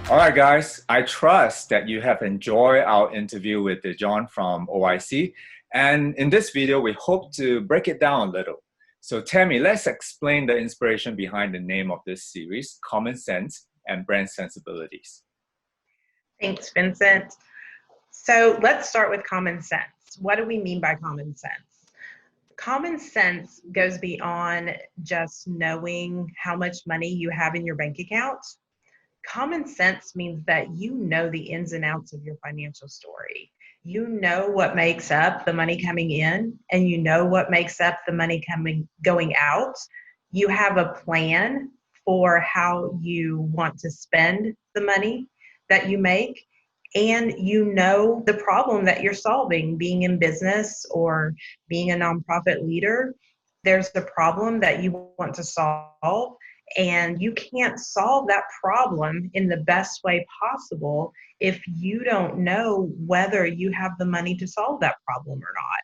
All right, guys, I trust that you have enjoyed our interview with John from OIC. And in this video, we hope to break it down a little. So Tammy, let's explain the inspiration behind the name of this series, Common Sense and Brand Sensibilities. Thanks, Vincent. So let's start with common sense. What do we mean by common sense? Common sense goes beyond just knowing how much money you have in your bank account. Common sense means that you know the ins and outs of your financial story. You know what makes up the money coming in, and you know what makes up the money going out. You have a plan for how you want to spend the money that you make, and you know the problem that you're solving. Being in business or being a nonprofit leader, there's a problem that you want to solve, and you can't solve that problem in the best way possible if you don't know whether you have the money to solve that problem or not,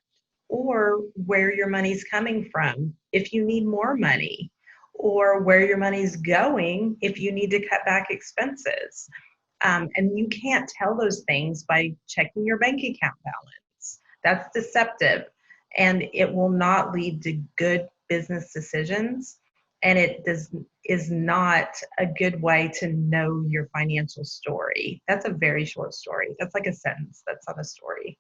or where your money's coming from if you need more money, or where your money's going if you need to cut back expenses. And you can't tell those things by checking your bank account balance. That's deceptive, and it will not lead to good business decisions, and is not a good way to know your financial story. That's a very short story. That's like a sentence. That's not a story.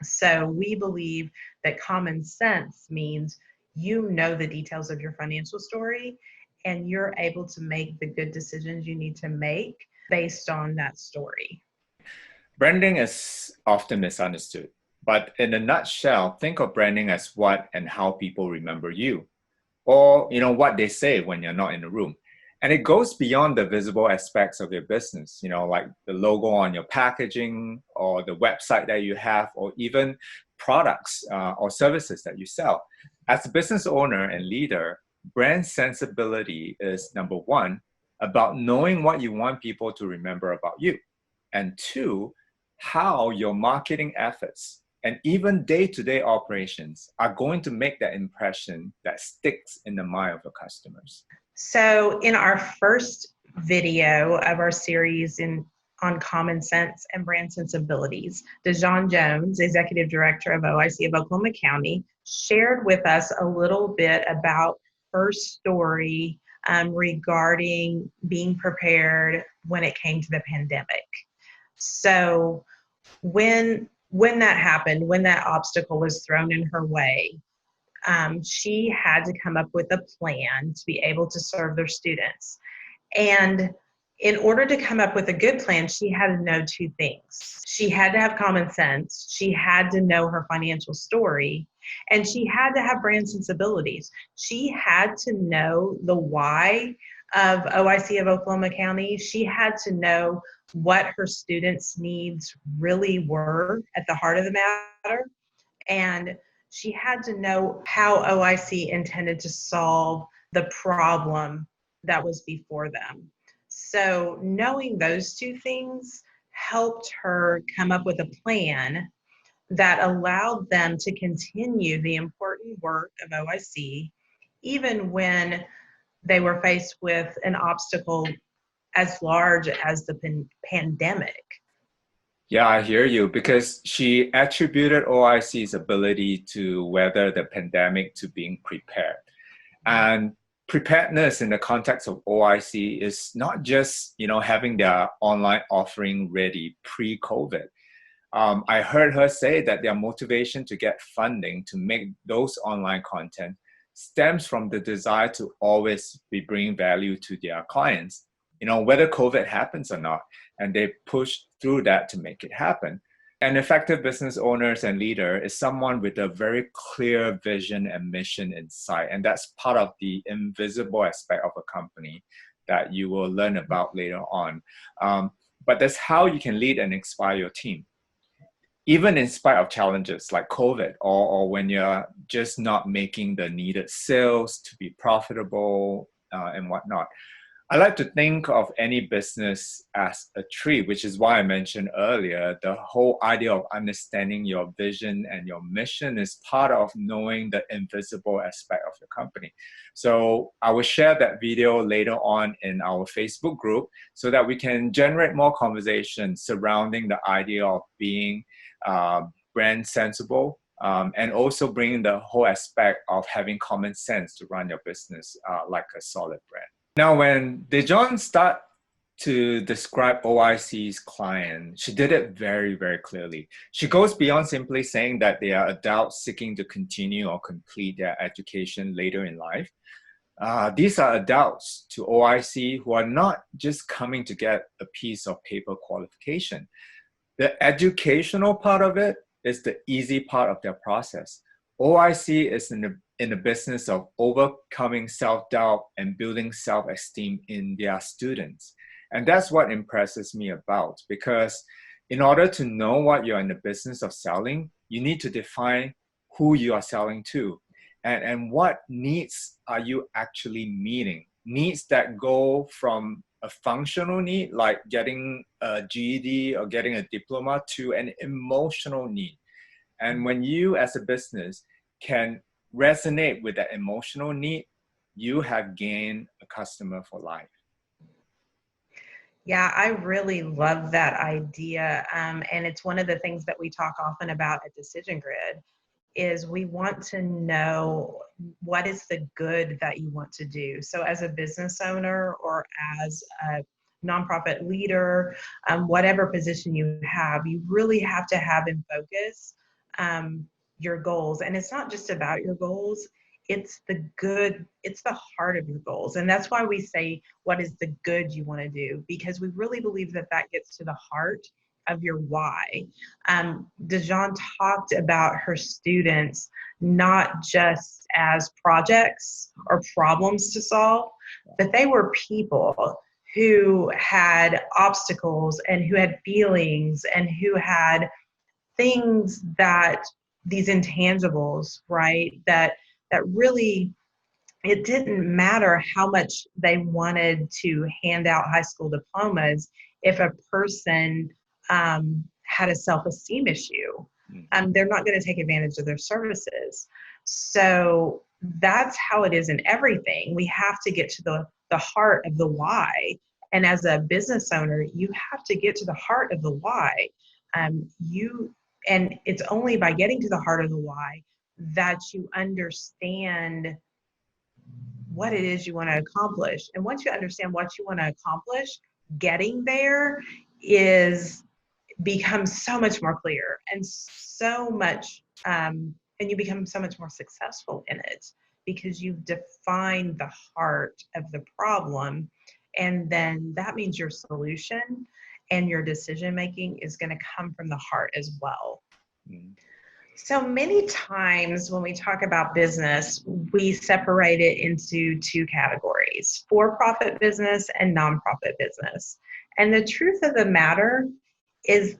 So we believe that common sense means you know the details of your financial story, and you're able to make the good decisions you need to make based on that story. Branding is often misunderstood, but in a nutshell, think of branding as what and how people remember you, or what they say when you're not in the room. And it goes beyond the visible aspects of your business, like the logo on your packaging or the website that you have, or even products or services that you sell. As a business owner and leader, brand sensibility is number one, about knowing what you want people to remember about you. And two, how your marketing efforts and even day-to-day operations are going to make that impression that sticks in the mind of your customers. So in our first video of our series on common sense and brand sensibilities, DeJon Jones, Executive Director of OIC of Oklahoma County, shared with us a little bit about her story regarding being prepared when it came to the pandemic. So when that happened, when that obstacle was thrown in her way, she had to come up with a plan to be able to serve their students. And in order to come up with a good plan, she had to know two things. She had to have common sense, she had to know her financial story, and she had to have brand sensibilities. She had to know the why of OIC of Oklahoma County. She had to know what her students' needs really were at the heart of the matter. And she had to know how OIC intended to solve the problem that was before them. So knowing those two things helped her come up with a plan that allowed them to continue the important work of OIC, even when they were faced with an obstacle as large as the pandemic. Yeah, I hear you, because she attributed OIC's ability to weather the pandemic to being prepared. And preparedness in the context of OIC is not just, having their online offering ready pre-COVID. I heard her say that their motivation to get funding to make those online content stems from the desire to always be bringing value to their clients, whether COVID happens or not, and they push through that to make it happen. An effective business owner and leader is someone with a very clear vision and mission in sight. And that's part of the invisible aspect of a company that you will learn about later on. But that's how you can lead and inspire your team, even in spite of challenges like COVID, or when you're just not making the needed sales to be profitable and whatnot. I like to think of any business as a tree, which is why I mentioned earlier, the whole idea of understanding your vision and your mission is part of knowing the invisible aspect of your company. So I will share that video later on in our Facebook group so that we can generate more conversation surrounding the idea of being brand sensible, and also bringing the whole aspect of having common sense to run your business like a solid brand. Now, when Dejon started to describe OIC's client, she did it very, very clearly. She goes beyond simply saying that they are adults seeking to continue or complete their education later in life. These are adults to OIC who are not just coming to get a piece of paper qualification. The educational part of it is the easy part of their process. OIC is in the business of overcoming self-doubt and building self-esteem in their students. And that's what impresses me about, because in order to know what you're in the business of selling, you need to define who you are selling to and what needs are you actually meeting. Needs that go from a functional need, like getting a GED or getting a diploma, to an emotional need. And when you as a business can resonate with that emotional need, you have gained a customer for life. Yeah, I really love that idea. And it's one of the things that we talk often about at DecisionGrid is we want to know what is the good that you want to do. So as a business owner or as a nonprofit leader, whatever position you have, you really have to have in focus your goals. And it's not just about your goals, it's the good, it's the heart of your goals. And that's why we say, what is the good you want to do? Because we really believe that that gets to the heart of your why. Dejon talked about her students not just as projects or problems to solve, but they were people who had obstacles and who had feelings and who had things that these intangibles, right? That really, it didn't matter how much they wanted to hand out high school diplomas if a person had a self-esteem issue. They're not going to take advantage of their services. So that's how it is in everything. We have to get to the heart of the why. And as a business owner, you have to get to the heart of the why. And it's only by getting to the heart of the why that you understand what it is you want to accomplish. And once you understand what you want to accomplish, getting there is becomes so much more clear and so much and you become so much more successful in it because you've defined the heart of the problem, and then that means your solution and your decision making is going to come from the heart as well. So many times when we talk about business, we separate it into two categories: for-profit business and nonprofit business. And the truth of the matter is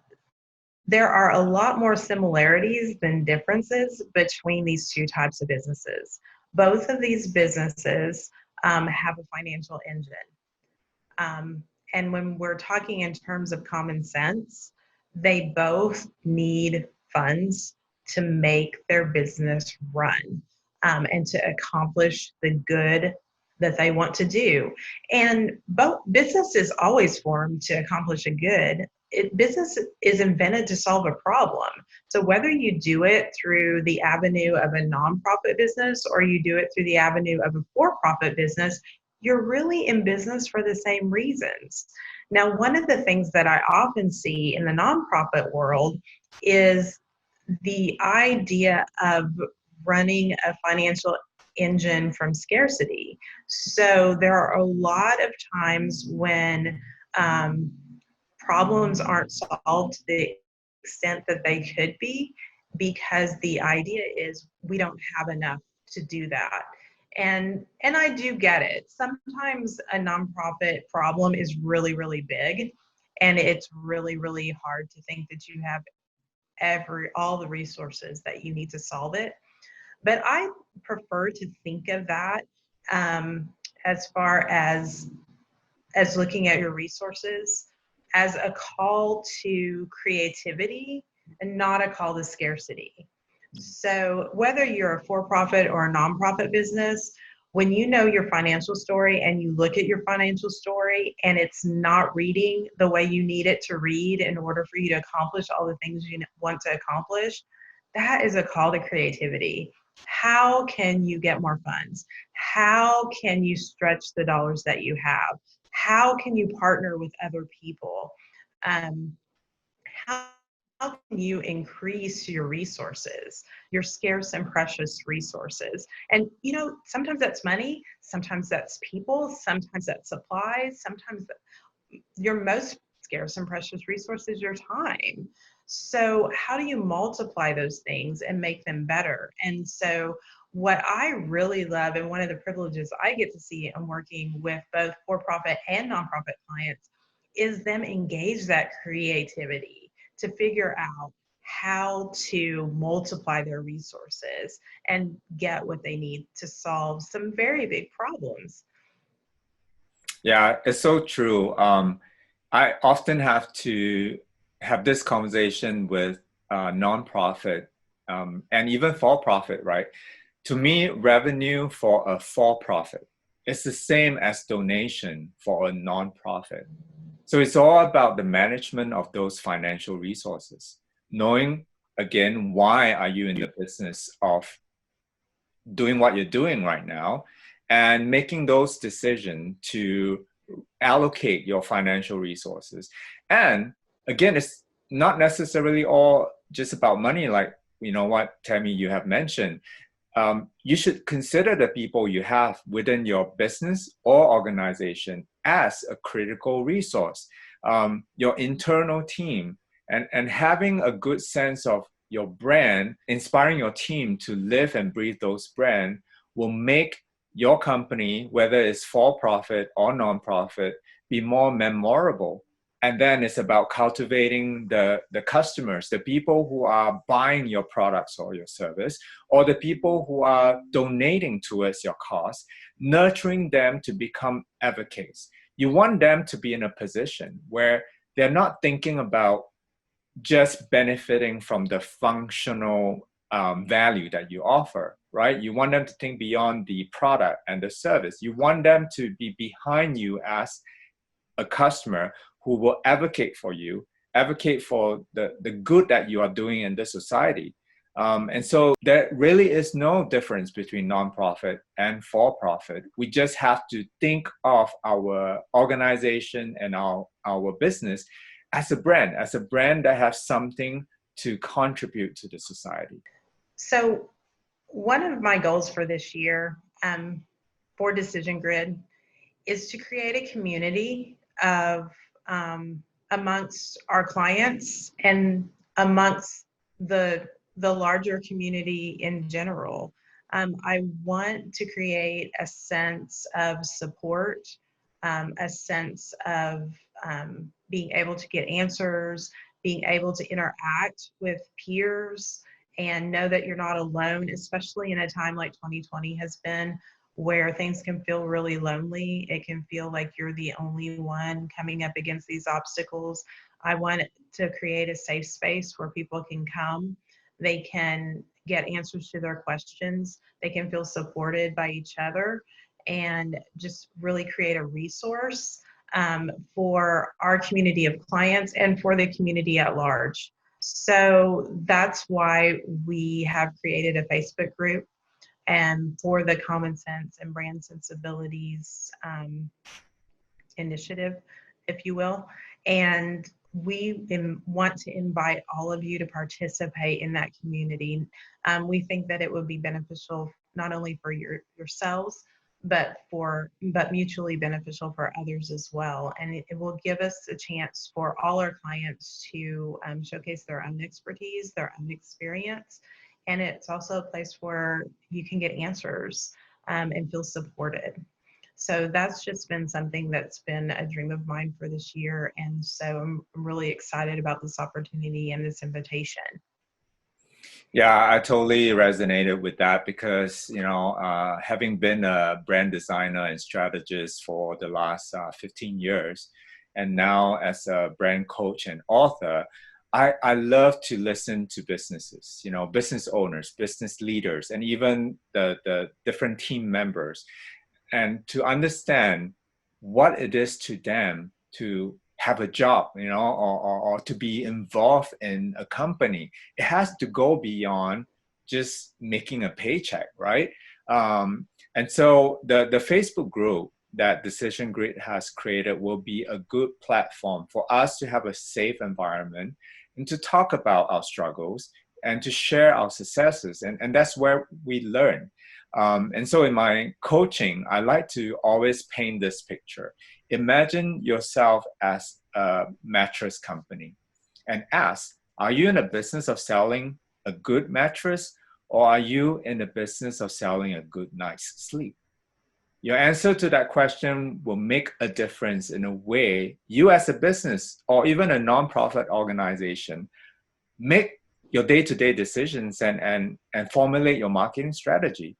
there are a lot more similarities than differences between these two types of businesses. Both of these businesses have a financial engine. And when we're talking in terms of common sense, they both need funds to make their business run and to accomplish the good that they want to do. And both business is always formed to accomplish a good. Business is invented to solve a problem. So whether you do it through the avenue of a nonprofit business or you do it through the avenue of a for-profit business, you're really in business for the same reasons. Now, one of the things that I often see in the nonprofit world is the idea of running a financial engine from scarcity. So there are a lot of times when problems aren't solved to the extent that they could be, because the idea is we don't have enough to do that. And I do get it. Sometimes a nonprofit problem is really, really big, and it's really, really hard to think that you have all the resources that you need to solve it. But I prefer to think of that as far as as looking at your resources as a call to creativity and not a call to scarcity. So whether you're a for-profit or a nonprofit business, when you know your financial story and you look at your financial story and it's not reading the way you need it to read in order for you to accomplish all the things you want to accomplish, that is a call to creativity. How can you get more funds? How can you stretch the dollars that you have? How can you partner with other people? How can you increase your resources, your scarce and precious resources? And sometimes that's money, sometimes that's people, sometimes that's supplies, sometimes your most scarce and precious resource is your time. So how do you multiply those things and make them better? And so what I really love, and one of the privileges I get to see in working with both for-profit and nonprofit clients, is them engage that creativity to figure out how to multiply their resources and get what they need to solve some very big problems. Yeah, it's so true. I often have to have this conversation with nonprofit and even for-profit, right? To me, revenue for a for-profit is the same as donation for a nonprofit. So it's all about the management of those financial resources, knowing again, why are you in the business of doing what you're doing right now, and making those decisions to allocate your financial resources. And again, it's not necessarily all just about money, like what Tammy you have mentioned. You should consider the people you have within your business or organization as a critical resource. Your internal team, and having a good sense of your brand, inspiring your team to live and breathe those brands will make your company, whether it's for-profit or non-profit, be more memorable. And then it's about cultivating the customers, the people who are buying your products or your service, or the people who are donating towards your cause, nurturing them to become advocates. You want them to be in a position where they're not thinking about just benefiting from the functional value that you offer, right? You want them to think beyond the product and the service. You want them to be behind you as a customer who will advocate for you, advocate for the good that you are doing in this society. And so there really is no difference between nonprofit and for-profit. We just have to think of our organization and our business as a brand that has something to contribute to the society. So one of my goals for this year for DecisionGrid is to create a community of amongst our clients and amongst the larger community in general. I want to create a sense of support, a sense of being able to get answers, being able to interact with peers and know that you're not alone, especially in a time like 2020 has been, where things can feel really lonely. It can feel like you're the only one coming up against these obstacles. I want to create a safe space where people can come. They can get answers to their questions. They can feel supported by each other and just really create a resource for our community of clients and for the community at large. So that's why we have created a Facebook group and for the Common Sense and Brand Sensibilities initiative, if you will. And we want to invite all of you to participate in that community. We think that it would be beneficial not only for yourselves, but mutually beneficial for others as well. And it will give us a chance for all our clients to showcase their own expertise, their own experience. And it's also a place where you can get answers and feel supported. So that's just been something that's been a dream of mine for this year. And so I'm really excited about this opportunity and this invitation. Yeah, I totally resonated with that because, having been a brand designer and strategist for the last 15 years, and now as a brand coach and author, I love to listen to businesses, business owners, business leaders, and even the different team members, and to understand what it is to them to have a job, or to be involved in a company. It has to go beyond just making a paycheck, right? And so the Facebook group that DecisionGrid has created will be a good platform for us to have a safe environment and to talk about our struggles and to share our successes. And that's where we learn. And so in my coaching, I like to always paint this picture. Imagine yourself as a mattress company and ask, are you in the business of selling a good mattress, or are you in the business of selling a good night's sleep? Your answer to that question will make a difference in a way you as a business or even a nonprofit organization make your day-to-day decisions and formulate your marketing strategy.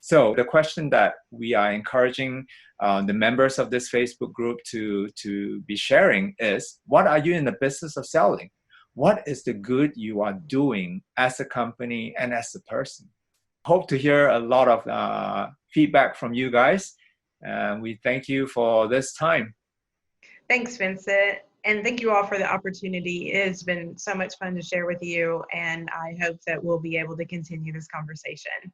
So the question that we are encouraging the members of this Facebook group to be sharing is, what are you in the business of selling? What is the good you are doing as a company and as a person? Hope to hear a lot of feedback from you guys. And we thank you for this time. Thanks, Vincent. And thank you all for the opportunity. It has been so much fun to share with you, and I hope that we'll be able to continue this conversation.